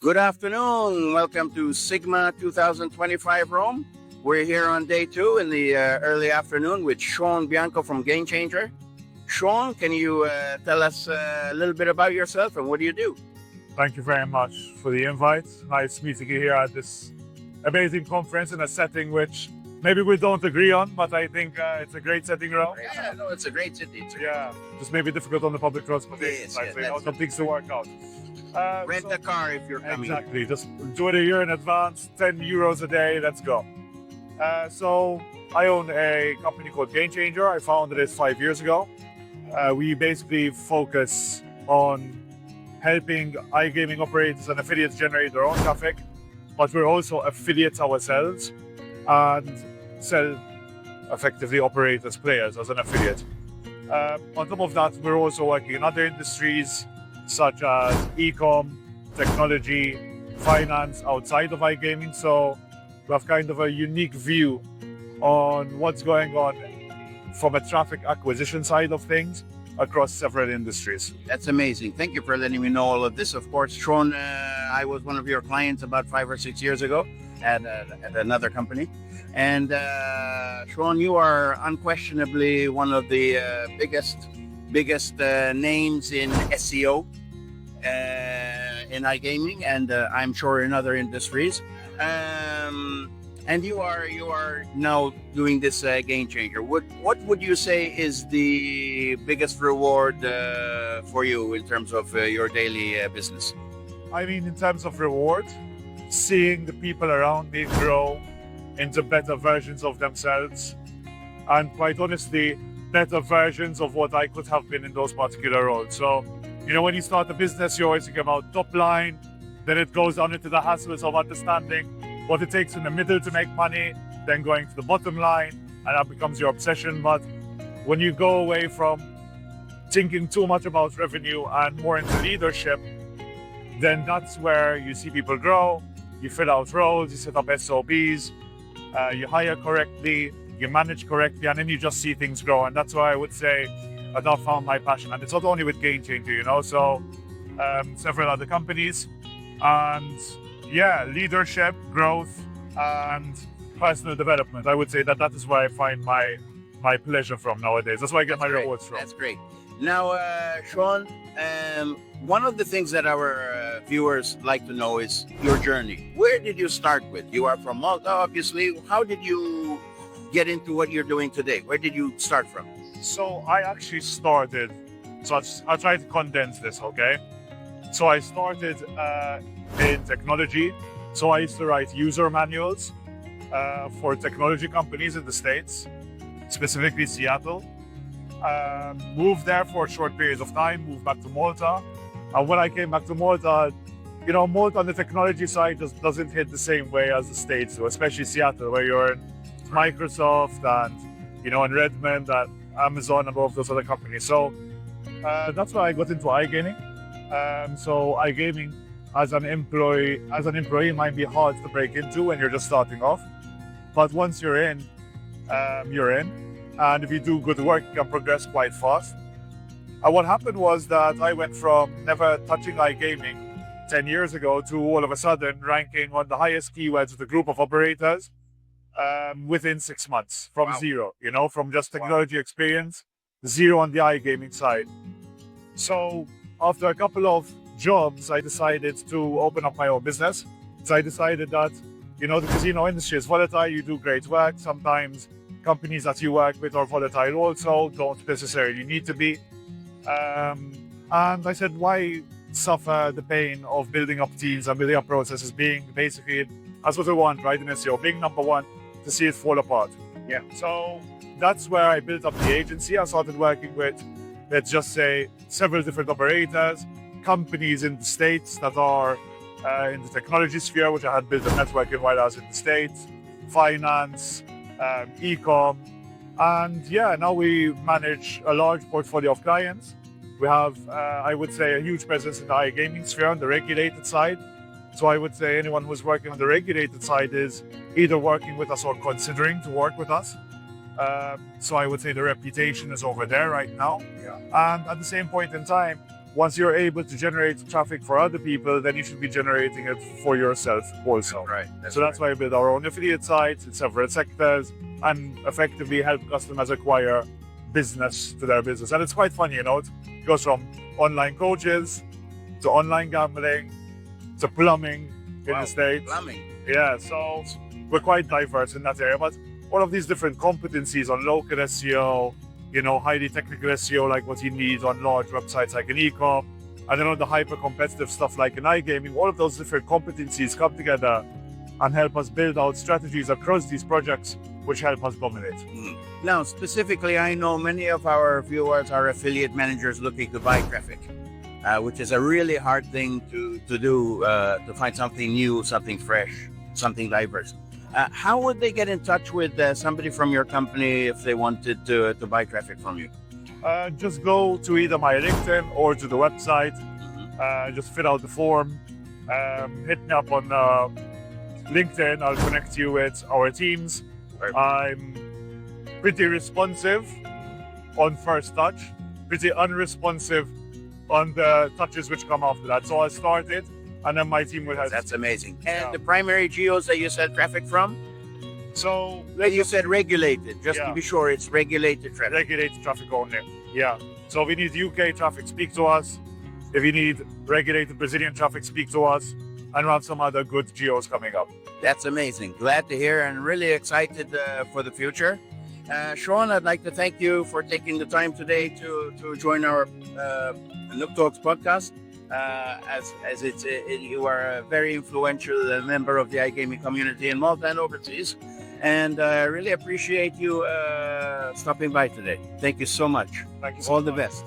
Good afternoon. Welcome to SiGMA 2025 Rome. We're here on day 2 in the early afternoon with Sean Bianco from Game Changer. Sean, can you tell us a little bit about yourself and what do you do? Thank you very much for the invite. Nice meeting you here at this amazing conference in a setting which maybe we don't agree on, but I think it's a great setting around. Yeah, no, it's a great city. Just maybe difficult on the public transportation side, so some things to work out. Rent a car if you're coming. Exactly, just do it a year in advance, 10 euros a day, let's go. So I own a company called Game Changer. I founded it 5 years ago. We basically focus on helping iGaming operators and affiliates generate their own traffic, but we're also affiliates ourselves and sell effectively operate as players as an affiliate. On top of that, we're also working in other industries such as e-com, technology, finance outside of iGaming. So we have kind of a unique view on what's going on from a traffic acquisition side of things across several industries. That's amazing. Thank you for letting me know all of this. Of course, Sean, I was one of your clients about 5 or 6 years ago at another company. And Sean, you are unquestionably one of the biggest names in SEO in iGaming, and I'm sure in other industries. And you are now doing this Game Changer. What would you say is the biggest reward for you in terms of your daily business? I mean, in terms of reward, seeing the people around me grow into better versions of themselves, and quite honestly, better versions of what I could have been in those particular roles. So, you know, when you start a business, you always think about top line, then it goes down into the hassles of understanding what it takes in the middle to make money, then going to the bottom line, and that becomes your obsession. But when you go away from thinking too much about revenue and more into leadership, then that's where you see people grow, you fill out roles, you set up SOPs, you hire correctly, you manage correctly, and then you just see things grow. And that's why I would say that I found my passion. And it's not only with Game Changer, you know, so several other companies. And yeah, leadership, growth, and personal development. I would say that is where I find my pleasure from nowadays. That's where I get my rewards from. That's great. Now, Sean, one of the things that our viewers like to know is your journey. Where did you start with? You are from Malta, obviously. How did you get into what you're doing today? Where did you start from? So I actually started, I'll try to condense this, okay? So I started in technology. So I used to write user manuals for technology companies in the States, specifically Seattle. Moved there for a short period of time, moved back to Malta. And when I came back to Malta, you know, Malta on the technology side just doesn't hit the same way as the States do, especially Seattle, where you're in Microsoft and, you know, in Redmond and Amazon and all of those other companies. So that's why I got into iGaming. So iGaming as an employee might be hard to break into when you're just starting off. But once you're in, you're in. And if you do good work, you can progress quite fast. And what happened was that I went from never touching iGaming 10 years ago to all of a sudden ranking on the highest keywords with a group of operators within 6 months from zero, you know, from just technology experience, zero on the iGaming side. So after a couple of jobs, I decided to open up my own business. So I decided that, you know, the casino industry is volatile, you do great work. Sometimes companies that you work with are volatile also, don't necessarily need to be. And I said, why suffer the pain of building up teams and building up processes, being basically, that's what we want, right, in SEO, being number one, to see it fall apart. Yeah. So that's where I built up the agency. I started working with, let's just say, several different operators, companies in the States that are in the technology sphere, which I had built a network in while I was in the States, finance, e-com, and yeah, now we manage a large portfolio of clients. We have, I would say, a huge presence in the iGaming sphere on the regulated side. So I would say anyone who's working on the regulated side is either working with us or considering to work with us. So I would say the reputation is over there right now. Yeah. And at the same point in time, once you're able to generate traffic for other people, then you should be generating it for yourself also. Right. So that's why we build our own affiliate sites in several sectors and effectively help customers acquire business to their business. And it's quite funny, you know, it goes from online coaches to online gambling to plumbing in the States. Plumbing. Yeah, so we're quite diverse in that area. But all of these different competencies on local SEO, you know, highly technical SEO, like what you need on large websites like an e-com, and then on the hyper-competitive stuff like an iGaming, all of those different competencies come together and help us build out strategies across these projects, which help us dominate. Now, specifically, I know many of our viewers are affiliate managers looking to buy traffic, which is a really hard thing to do, to find something new, something fresh, something diverse. How would they get in touch with somebody from your company if they wanted to buy traffic from you? Just go to either my LinkedIn or to the website. Just fill out the form. Hit me up on LinkedIn. I'll connect you with our teams. Perfect. I'm pretty responsive on first touch, pretty unresponsive on the touches which come after that. So I'll start it, and then my team will help. That's amazing. And the primary geos that you said traffic from? So You said regulated, just to be sure it's regulated traffic. regulated traffic only. Yeah. So if you need UK traffic, speak to us. If you need regulated Brazilian traffic, speak to us. And we have some other good geos coming up. That's amazing. Glad to hear and really excited for the future. Sean, I'd like to thank you for taking the time today to join our Nooktalks podcast. As you are a very influential member of the iGaming community in Malta and overseas. And I really appreciate you stopping by today. Thank you so much. Thank you so All much. the best.